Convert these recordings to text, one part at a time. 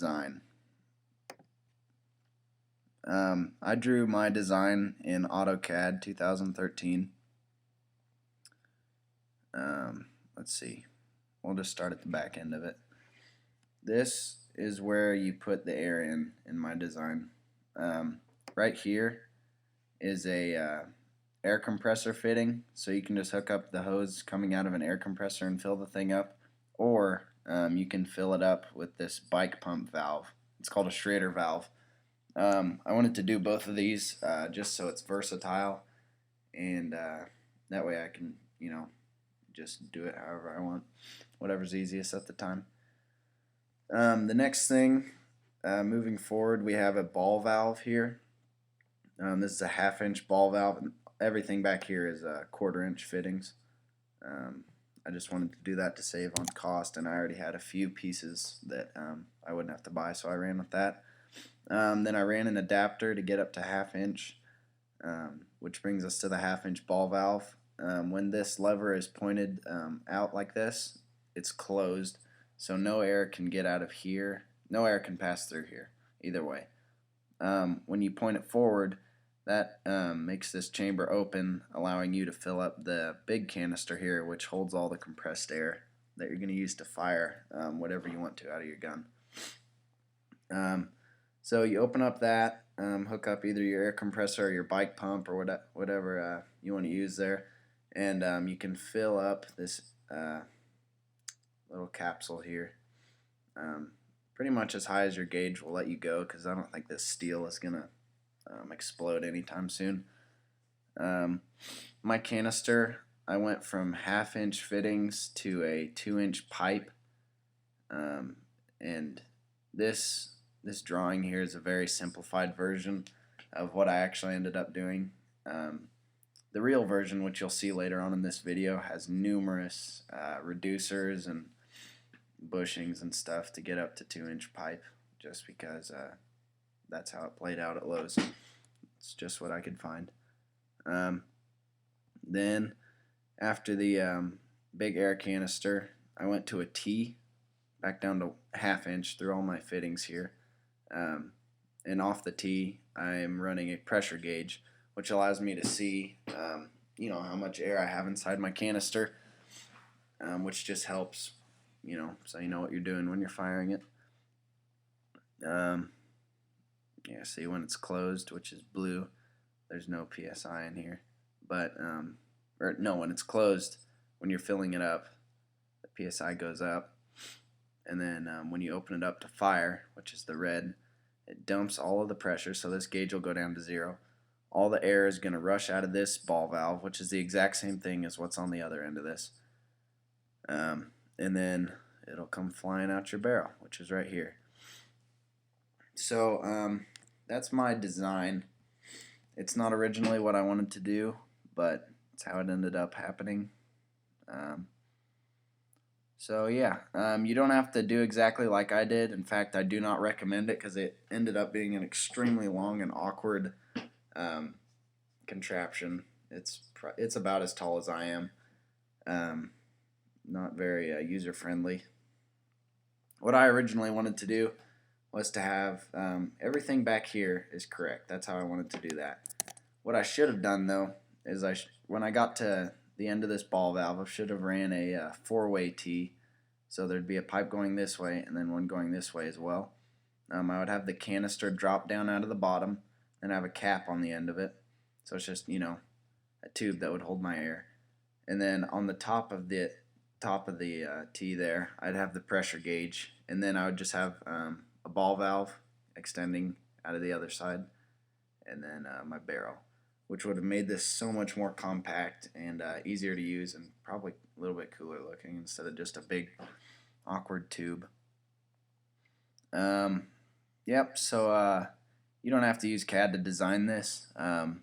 design. I drew my design in AutoCAD 2013. Let's see. We'll just start at the back end of it. This is where you put the air in my design. Right here is a air compressor fitting, so you can just hook up the hose coming out of an air compressor and fill the thing up, or you can fill it up with this bike pump valve. It's called a Schrader valve. I wanted to do both of these just so it's versatile, and that way I can, just do it however I want, whatever's easiest at the time. The next thing, moving forward, we have a ball valve here. This is a 1/2 inch ball valve, and everything back here is 1/4 inch fittings. I just wanted to do that to save on cost, and I already had a few pieces that I wouldn't have to buy, so I ran with that. Then I ran an adapter to get up to 1/2 inch, which brings us to the 1/2 inch ball valve. When this lever is pointed out like this, it's closed, so no air can get out of here. No air can pass through here, either way. When you point it forward, that makes this chamber open, allowing you to fill up the big canister here, which holds all the compressed air that you're going to use to fire whatever you want to out of your gun. So you open up that, hook up either your air compressor or your bike pump or whatever you want to use there, and you can fill up this little capsule here pretty much as high as your gauge will let you go, because I don't think this steel is going to explode anytime soon. My canister, I went from 1/2 inch fittings to a 2-inch pipe, and this drawing here is a very simplified version of what I actually ended up doing. The real version, which you'll see later on in this video, has numerous reducers and bushings and stuff to get up to 2-inch pipe, just because that's how it played out at Lowe's. It's just what I could find. Then after the big air canister, I went to a T, back down to 1/2 inch through all my fittings here. And off the T, I'm running a pressure gauge, which allows me to see how much air I have inside my canister, which just helps, so you know what you're doing when you're firing it. Yeah, see, when it's closed, which is blue, there's no PSI in here, but or no, when it's closed, when you're filling it up, the PSI goes up, and then when you open it up to fire, which is the red, it dumps all of the pressure, so this gauge will go down to 0. All the air is going to rush out of this ball valve, which is the exact same thing as what's on the other end of this, and then it'll come flying out your barrel, which is right here. So that's my design. It's not originally what I wanted to do, but it's how it ended up happening. So yeah, you don't have to do exactly like I did. In fact, I do not recommend it, because it ended up being an extremely long and awkward contraption. It's about as tall as I am. Not very user-friendly. What I originally wanted to do was to have everything back here is correct. That's how I wanted to do that. What I should have done, though, is when I got to the end of this ball valve, I should have ran a 4-way T, so there'd be a pipe going this way and then one going this way as well. I would have the canister drop down out of the bottom and have a cap on the end of it, so it's just a tube that would hold my air. And then on the top of the T there, I'd have the pressure gauge, and then I would just have a ball valve extending out of the other side, and then my barrel, which would have made this so much more compact and easier to use, and probably a little bit cooler looking instead of just a big awkward tube. Yep, so you don't have to use CAD to design this. I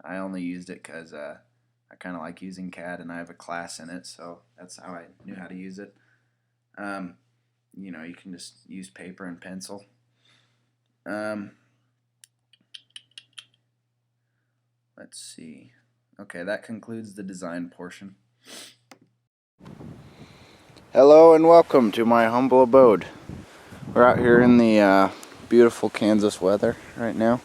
only used it because I kind of like using CAD, and I have a class in it, so that's how I knew how to use it. You can just use paper and pencil. Let's see. Okay, that concludes the design portion. Hello and welcome to my humble abode. We're out here in the beautiful Kansas weather right now.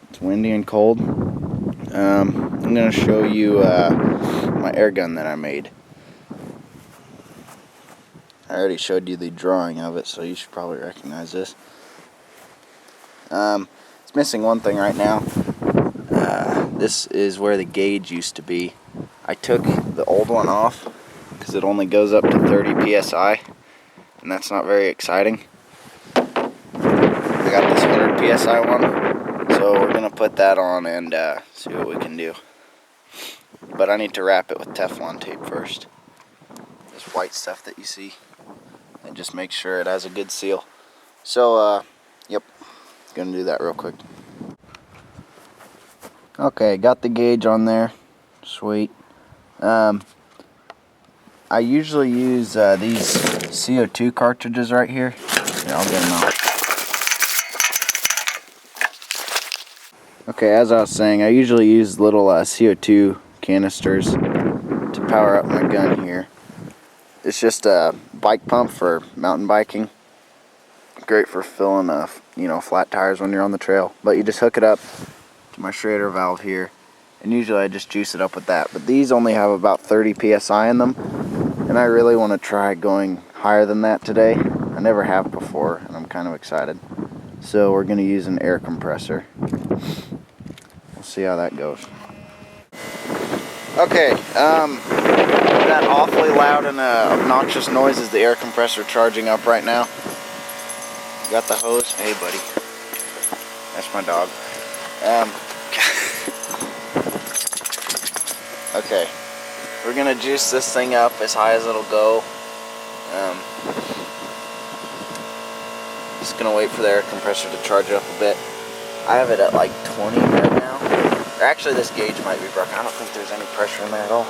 It's windy and cold. I'm going to show you my air gun that I made. I already showed you the drawing of it, so you should probably recognize this. It's missing one thing right now. This is where the gauge used to be. I took the old one off because it only goes up to 30 psi, and that's not very exciting. I got this 100 psi one, so we're going to put that on and see what we can do. But I need to wrap it with Teflon tape first. This white stuff that you see. And just make sure it has a good seal. So, yep, gonna do that real quick. Okay, got the gauge on there. Sweet. I usually use these CO2 cartridges right here. Here, I'll get them out. Okay, as I was saying, I usually use little CO2 canisters to power up my gun here. It's just a bike pump for mountain biking. Great for filling flat tires when you're on the trail. But you just hook it up to my Schrader valve here, and usually I just juice it up with that. But these only have about 30 psi in them, and I really want to try going higher than that today. I never have before, and I'm kind of excited. So we're going to use an air compressor. We'll see how that goes. Okay, that awfully loud and obnoxious noise is the air compressor charging up right now. Got the hose. Hey, buddy. That's my dog. Okay, we're gonna juice this thing up as high as it'll go. Just gonna wait for the air compressor to charge up a bit. I have it at like 20 right now. Or actually, this gauge might be broken. I don't think there's any pressure in there at all.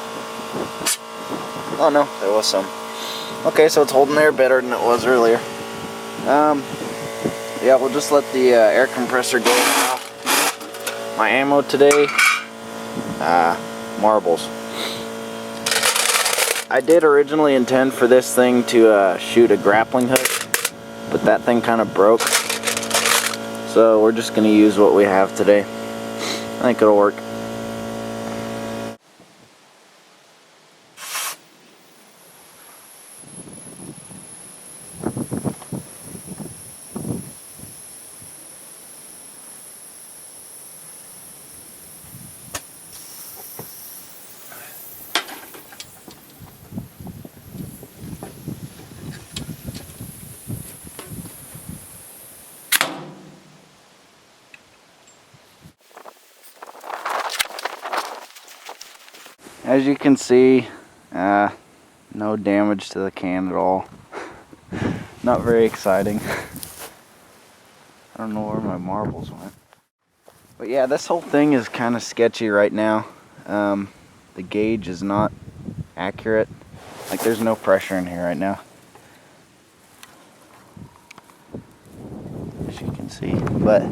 Oh no, there was some. Okay, so it's holding air better than it was earlier. Yeah, we'll just let the air compressor go now. My ammo today, marbles. I did originally intend for this thing to shoot a grappling hook, but that thing kind of broke. So we're just going to use what we have today. I think it'll work. As you can see, no damage to the can at all. Not very exciting. I don't know where my marbles went. But yeah, this whole thing is kind of sketchy right now. The gauge is not accurate. Like, there's no pressure in here right now, as you can see, but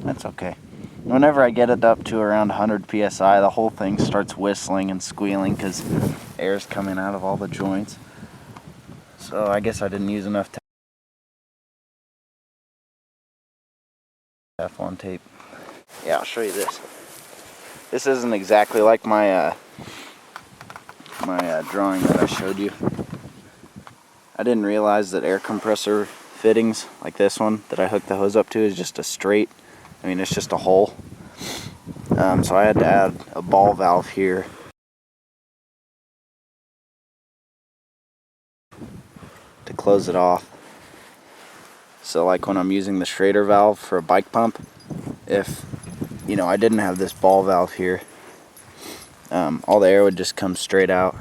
that's okay. Whenever I get it up to around 100 psi, the whole thing starts whistling and squealing because air's coming out of all the joints. So I guess I didn't use enough Teflon tape. Yeah, I'll show you this. This isn't exactly like my drawing that I showed you. I didn't realize that air compressor fittings like this one that I hooked the hose up to is just a straight, it's just a hole. So I had to add a ball valve here to close it off. So like when I'm using the Schrader valve for a bike pump, if I didn't have this ball valve here, all the air would just come straight out.